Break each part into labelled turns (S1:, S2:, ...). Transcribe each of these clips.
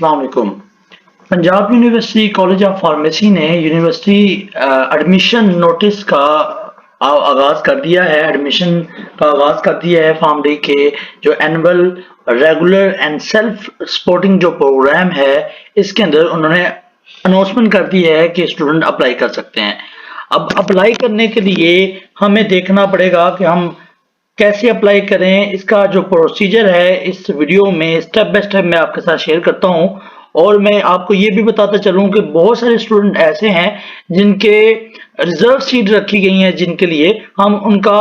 S1: अस्सलाम वालेकुम। Punjab university college of pharmacy ने यूनिवर्सिटी एडमिशन नोटिस का आगाज कर दिया है। एडमिशन का आगाज कर दिया है। फॉर्म डी के जो annual regular and self supporting जो प्रोग्राम है, इसके अंदर उन्होंने अनाउंसमेंट कर दी है कि स्टूडेंट अप्लाई कर सकते हैं। अब अप्लाई करने के लिए हमें देखना पड़ेगा कि हम कैसे अप्लाई करें। इसका जो प्रोसीजर है इस वीडियो में स्टेप बाय स्टेप मैं आपके साथ शेयर करता हूं। और मैं आपको ये भी बताता चलूं कि बहुत सारे स्टूडेंट ऐसे हैं जिनके रिजर्व सीट रखी गई हैं, जिनके लिए हम उनका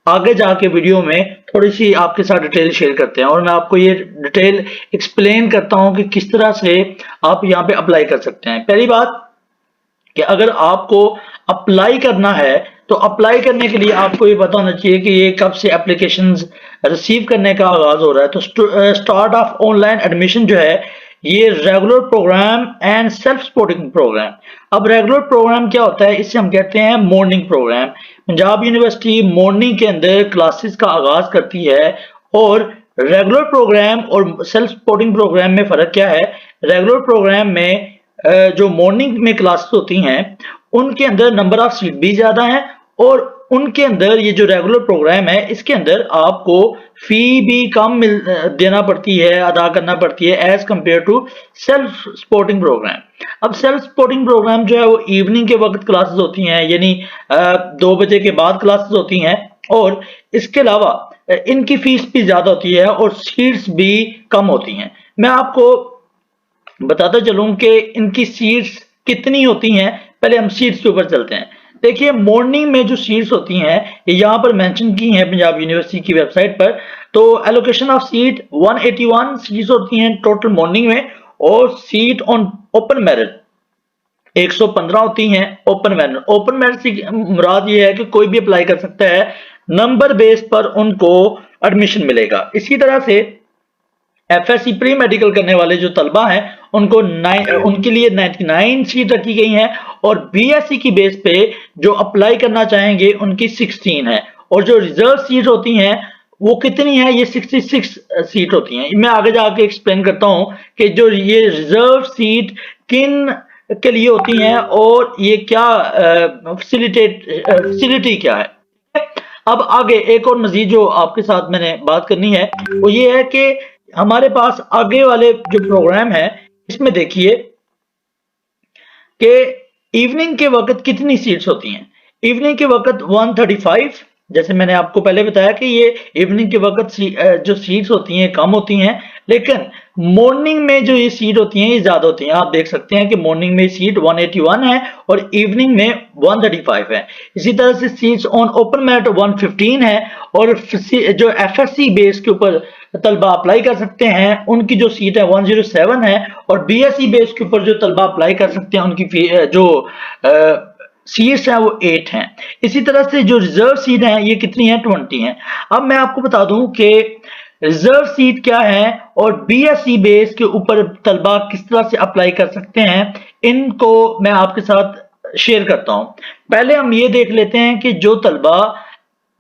S1: आगे जाके वीडियो में थोड़ी सी आपके साथ डिटेल शेयर करते हैं और मैं आपको ये डिटेल एक्सप्लेन करता हूं कि किस तरह से आप यहाँ पे अप्लाई कर सकते हैं। पहली बात कि अगर आपको अप्लाई करना है तो अप्लाई करने के लिए आपको ये पता होना चाहिए कि ये कब से एप्लीकेशंस रिसीव करने का आगाज हो रहा है। तो स्टार्ट ऑफ ऑनलाइन एडमिशन जो है ये regular program and self supporting program. अब रेगुलर प्रोग्राम क्या होता है, इससे हम कहते हैं morning program. Punjab university morning के अंदर क्लासेस का आगाज करती है। और रेगुलर प्रोग्राम और सेल्फ सपोर्टिंग प्रोग्राम में फर्क क्या है? रेगुलर प्रोग्राम में जो मॉर्निंग में क्लासेस होती हैं उनके अंदर नंबर ऑफ सीट भी ज्यादा है और उनके अंदर ये जो रेगुलर प्रोग्राम है इसके अंदर आपको फी भी कम देना पड़ती है, अदा करना पड़ती है as compared to self supporting program. अब सेल्फ सपोर्टिंग प्रोग्राम जो है वो इवनिंग के वक्त क्लासेस होती हैं, यानी 2 बजे के बाद क्लासेस होती हैं और इसके अलावा इनकी फीस भी ज्यादा होती है और सीट्स भी कम होती हैं। मैं आपको बताता चलूं कि इनकी सीट्स कितनी होती हैं। पहले हम सीट्स के ऊपर चलते हैं। देखिए मॉर्निंग में जो सीट्स होती हैं ये यहाँ पर मेंशन की हैं पंजाब यूनिवर्सिटी की वेबसाइट पर। तो एलोकेशन ऑफ सीट 181 सीट्स होती हैं टोटल मॉर्निंग में और सीट ऑन ओपन मेरिट 115 होती हैं ओपन मेरिट। ओपन मेरिट से मुराद ये है कि कोई भी अप्लाई कर सकता है, नंबर बेस पर उनको एडमिशन मिलेगा। इसी तरह से एफएससी प्री मेडिकल करने वाले जो तलबा हैं उनको उनके लिए 99 सीट रखी गई हैं और बीएससी की बेस पे जो अप्लाई करना चाहेंगे उनकी 16 है और जो रिजर्व सीट होती हैं वो कितनी है? ये 66 सीट होती हैं। मैं आगे जाके एक्सप्लेन करता हूं कि जो ये रिजर्व सीट किन के लिए होती हैं और ये क्या फैसिलिटी क्या है। अब आगे एक और मजीद जो आपके साथ मैंने बात करनी है वो ये है कि हमारे पास आगे वाले जो प्रोग्राम है इसमें देखिए कि इवनिंग के वक्त कितनी सीट्स होती हैं। इवनिंग के वक्त 135, जैसे मैंने आपको पहले बताया कि ये इवनिंग के वक्त जो सीट्स होती हैं कम होती हैं, लेकिन मॉर्निंग में जो ये सीट होती हैं ये ज्यादा होती हैं। आप देख सकते हैं कि मॉर्निंग में सीट 181 है और इवनिंग में 135 है। इसी तरह से सीट्स ऑन ओपन मेरिट 115 है और जो एफएससी बेस के ऊपर तलबा अप्लाई कर सकते हैं उनकी जो सीट है 107 है और बीएससी बेस के ऊपर जो तलबा अप्लाई कर सकते हैं उनकी जो सीट्स हैं वो 8 हैं। इसी तरह से जो रिजर्व सीट हैं ये कितनी है? 20 हैं। अब मैं आपको बता दूं कि रिजर्व सीट क्या है और बीएससी बेस के ऊपर तलबा किस तरह से अप्लाई कर सकते हैं, इनको मैं आपके साथ शेयर करता हूं। पहले हम ये देख लेते हैं कि जो तलबा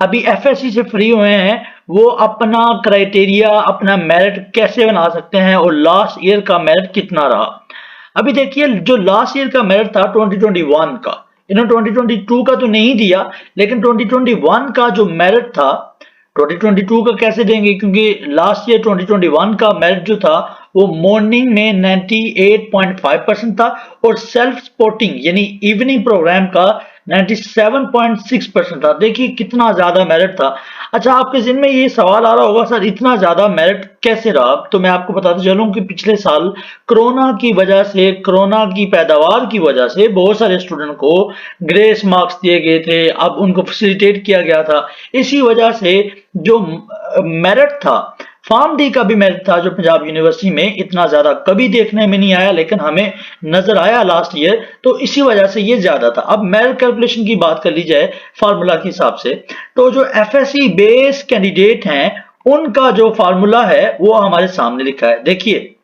S1: अभी एफएससी से फ्री हुए हैं वो अपना क्राइटेरिया, अपना मेरिट कैसे बना सकते हैं और लास्ट ईयर का मेरिट कितना रहा। अभी देखिए जो लास्ट ईयर का मेरिट था 2021 का, इन्होंने 2022 का तो नहीं दिया लेकिन 2021 का जो मेरिट था 2022 का कैसे देंगे, क्योंकि लास्ट ईयर 2021 का मेरिट जो था वो मॉर्निंग में 98.5% था और सेल्फ सपोर्टिंग यानी इवनिंग प्रोग्राम का 97.6% था। देखिए कितना ज्यादा मेरिट था। अच्छा, आपके जिन में ये सवाल आ रहा होगा सर इतना ज्यादा मेरिट कैसे रहा? तो मैं आपको बताता चलूं कि पिछले साल कोरोना की वजह से, कोरोना की पैदावार की वजह से बहुत सारे स्टूडेंट को ग्रेस मार्क्स दिए गए थे, अब उनको फैसिलिटेट किया गया था। इसी वजह से जो मेरिट था, फॉर्म डी का भी मेरिट था जो पंजाब यूनिवर्सिटी में इतना ज्यादा कभी देखने में नहीं आया लेकिन हमें नजर आया लास्ट ईयर, तो इसी वजह से ये ज्यादा था। अब मेरिट कैलकुलेशन की बात कर ली जाए फार्मूला के हिसाब से, तो जो एफएससी बेस कैंडिडेट हैं उनका जो फार्मूला है वो हमारे सामने लिखा है। देखिए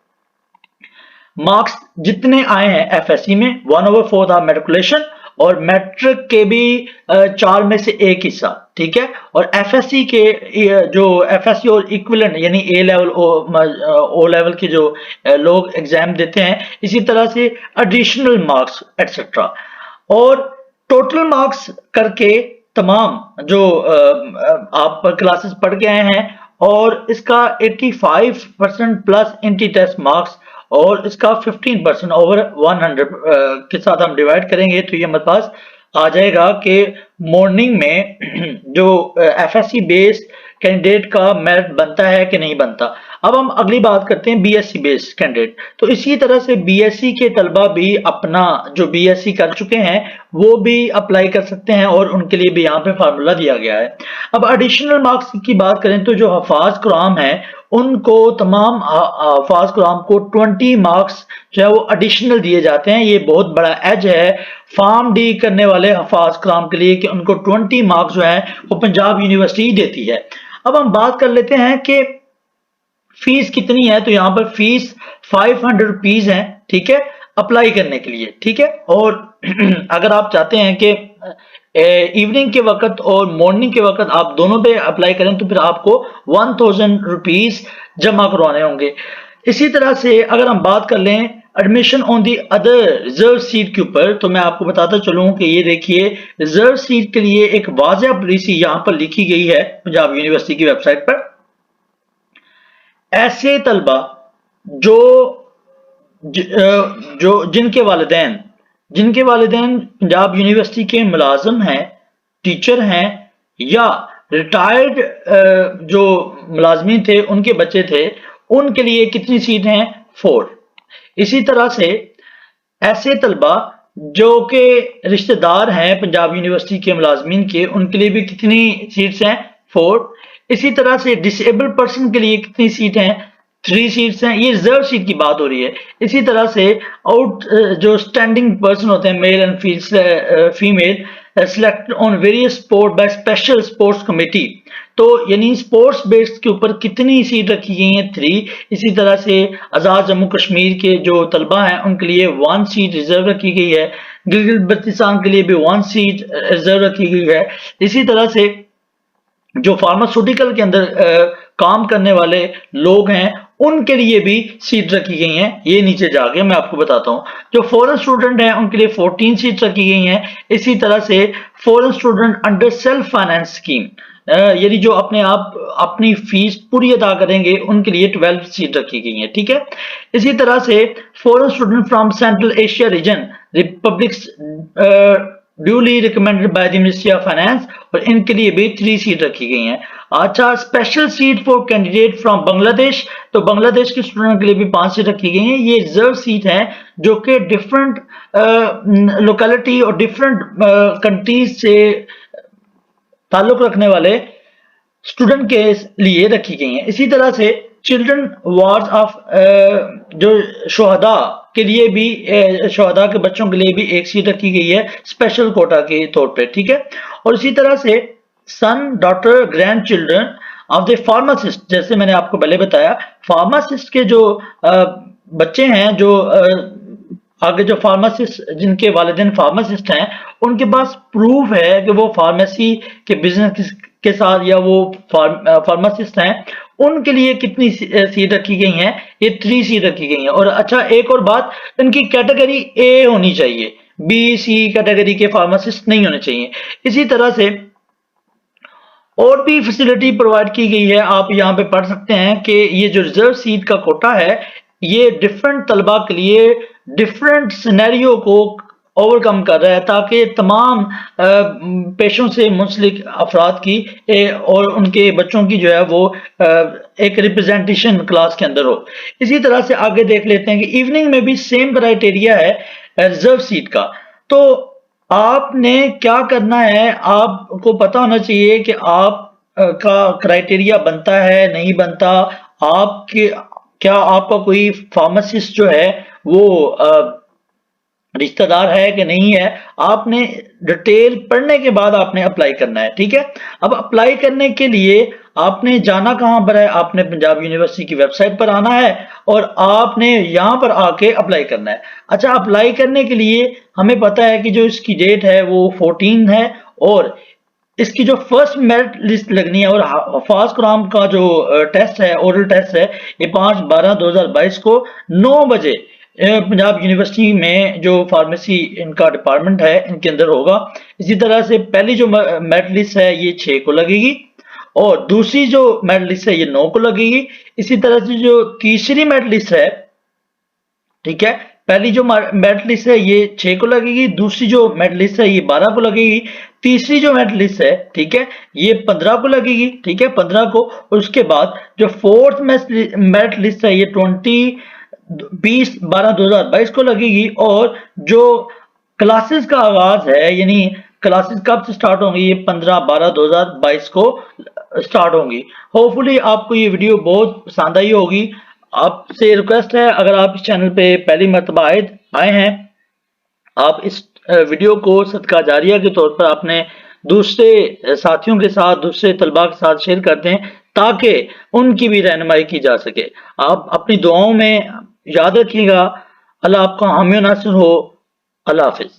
S1: मार्क्स जितने आए हैं एफएससी में 1/4 था मेट्रिकुलेशन और मैट्रिक के भी 4 में से एक हिस्सा, ठीक है। और एफएससी के जो एफएससी और इक्विवेलेंट यानी ए लेवल ओ लेवल के जो लोग एग्जाम देते हैं, इसी तरह से एडिशनल मार्क्स एटसेट्रा, और टोटल मार्क्स करके तमाम जो आप क्लासेस पढ़ के आए हैं, और इसका 85% प्लस इंटी टेस्ट मार्क्स, और इसका 15% ओवर 100 के साथ हम डिवाइड करेंगे तो ये हमारे पास आ जाएगा कि मॉर्निंग में जो एफएससी बेस्ड कैंडिडेट का मेरिट बनता है कि नहीं बनता। अब हम अगली बात करते हैं बीएससी बेस्ड कैंडिडेट। तो इसी तरह से बीएससी के तलबा भी अपना जो बीएससी कर चुके हैं वो भी अप्लाई कर सकते हैं, और उनके लिए भी यहाँ पे फार्मूला दिया गया है। अब एडिशनल मार्क्स की बात करें तो जो हफाज कुरान है उनको तमाम हफाज कुरान को 20 मार्क्स जो है वो एडिशनल दिए जाते हैं। ये बहुत बड़ा एज है फार्म डी करने वाले हफाज कुरान के लिए कि उनको 20 मार्क्स जो है वो पंजाब यूनिवर्सिटी देती है। अब हम बात कर लेते हैं कि फीस कितनी है। तो यहाँ पर फीस 500 रुपीज है, ठीक है, अप्लाई करने के लिए, ठीक है। और अगर आप चाहते हैं कि इवनिंग के वक्त और मॉर्निंग के वक्त आप दोनों पे अप्लाई करें तो फिर आपको 1000 रुपीज जमा करवाने होंगे। इसी तरह से अगर हम बात कर लें admission on the other reserve seat के ऊपर, तो मैं आपको बताता चलूं कि ये देखिए रिजर्व सीट के लिए एक वाज़ेह पॉलिसी यहाँ पर लिखी गई है पंजाब यूनिवर्सिटी की वेबसाइट पर। ऐसे तलबा जो जिनके वालिदैन पंजाब यूनिवर्सिटी के मुलाजिम हैं, टीचर हैं, या रिटायर्ड जो मुलाजमीन थे उनके बच्चे थे, उनके लिए कितनी सीट हैं? 4। इसी तरह से ऐसे तलबा जो के रिश्तेदार हैं पंजाब यूनिवर्सिटी के मुलाजमीन के, उनके लिए भी कितनी सीट्स हैं? 4। इसी तरह से डिसेबल्ड पर्सन के लिए कितनी सीट हैं? 3 सीट्स हैं। ये रिजर्व सीट की बात हो रही है। इसी तरह से आउट जो स्टैंडिंग पर्सन होते हैं male and female selected on various sport by special sports committee, तो यानी स्पोर्ट्स बेस्ड के ऊपर कितनी सीट रखी गई हैं? 3। इसी तरह से आज़ाद जम्मू कश्मीर के जो तलबा हैं उनके लिए 1 सीट रिजर्व रखी गई है। गिलगित बल्तिस्तान के लिए भी 1 सीट रिजर्व रखी गई है। इसी तरह से जो फार्मास्यूटिकल के अंदर काम करने वाले लोग हैं उनके लिए भी सीट रखी गई हैं। ये नीचे जाके मैं आपको बताता हूँ। जो फॉरेन स्टूडेंट हैं उनके लिए 14 सीट रखी गई हैं। इसी तरह से foreign student under self finance scheme, यानी जो अपने आप अपनी फीस पूरी अदा करेंगे उनके लिए 12 सीट रखी गई हैं, ठीक है। इसी तरह से foreign student from central Asia region republics duly recommended by the ministry of finance, और इनके लिए भी 3 सीट रखी गई हैं। अच्छा, special seat for candidate from Bangladesh, तो बांग्लादेश के स्टूडेंट के लिए भी 5 सीट रखी गई हैं। ये रिजर्व सीट है जो कि डिफरेंट लोकेलिटी और डिफरेंट कंट्रीज से ताल्लुक रखने वाले स्टूडेंट के लिए रखी गई हैं। इसी तरह से चिल्ड्रन वार्ड ऑफ जो शोहदा के लिए भी शोहदा के बच्चों के लिए भी 1 सीट रखी गई है स्पेशल कोटा के तौर पे, ठीक है। और इसी तरह से son daughter grand children of the pharmacist, जैसे मैंने आपको पहले बताया फार्मासिस्ट के जो बच्चे हैं, जो आगे जो फार्मासिस्ट जिनके वालिदैन फार्मासिस्ट हैं उनके पास प्रूफ है कि वो फार्मेसी के बिजनेस के साथ या वो फार्मासिस्ट हैं, उनके लिए कितनी सीट रखी गई हैं? ये 3 सीट रखी गई हैं। और अच्छा, एक और बात, इनकी कैटेगरी ए होनी चाहिए, बी सी कैटेगरी के फार्मासिस्ट नहीं होने चाहिए। इसी तरह से और भी फैसिलिटी प्रोवाइड की गई है। आप यहाँ पे पढ़ सकते हैं कि ये जो रिजर्व सीट का कोटा है ये डिफरेंट तलबा के लिए डिफरेंट सिनेरियो को ओवरकम कर रहा है, ताकि तमाम पेशों से मुंसलिक अफराद की और उनके बच्चों की जो है वो एक रिप्रेजेंटेशन क्लास के अंदर हो। इसी तरह से आगे देख लेते हैं कि इवनिंग में भी सेम क्राइटेरिया है रिजर्व सीट का। तो आपने क्या करना है, आपको पता होना चाहिए कि आप का क्राइटेरिया बनता है नहीं बनता। आपके क्या आपका कोई फार्मासिस्ट जो है वो रिश्तेदार है कि नहीं है, आपने डिटेल पढ़ने के बाद आपने अप्लाई करना है। ठीक है, अब अप्लाई करने के लिए आपने जाना कहां पर है, आपने पंजाब यूनिवर्सिटी की वेबसाइट पर आना है और आपने यहां पर आके अप्लाई करना है। अच्छा, अप्लाई करने के लिए हमें पता है कि जो इसकी डेट है वो 14 है और इसकी जो फर्स्ट मेरिट लिस्ट लगनी है और हफाज कुरान का जो टेस्ट है, ओरल टेस्ट है, ये 5/12/2022 को 9 बजे पंजाब यूनिवर्सिटी में जो फार्मेसी इनका डिपार्टमेंट है इनके अंदर होगा। इसी तरह से पहली जो मेरिट लिस्ट है ये 6 को लगेगी और दूसरी जो मेरिट लिस्ट है ये 9 को लगेगी। इसी तरह से जो तीसरी मेरिट लिस्ट है, ठीक है, पहली जो मेरिट लिस्ट है ये 6 को लगेगी, दूसरी जो मेरिट लिस्ट है ये 12 को लगेगी, तीसरी जो मेरिट लिस्ट है, ठीक है, ये 15 को लगेगी। ठीक है, 15 को। और उसके बाद जो फोर्थ मेरिट लिस्ट है ये 20 12 2022 को लगेगी और जो क्लासेस का आगाज है, यानी क्लासेस कब से स्टार्ट होंगी, ये 15/12/2022 को स्टार्ट होंगी। होपफुली आपको ये वीडियो बहुत पसंद आई होगी। आपसे रिक्वेस्ट है, अगर आप इस चैनल पे पहली मर्तबा आए हैं, आप इस वीडियो को सदका जारिया के तौर पर अपने दूसरे साथियों के साथ, दूसरे तलबा के साथ शेयर कर दें ताकि उनकी भी रहनुमाई की जा सके। आप अपनी दुआओं में याद रखिएगा। अल्लाह आपका हामी नासिर हो। अल्लाह हाफिज।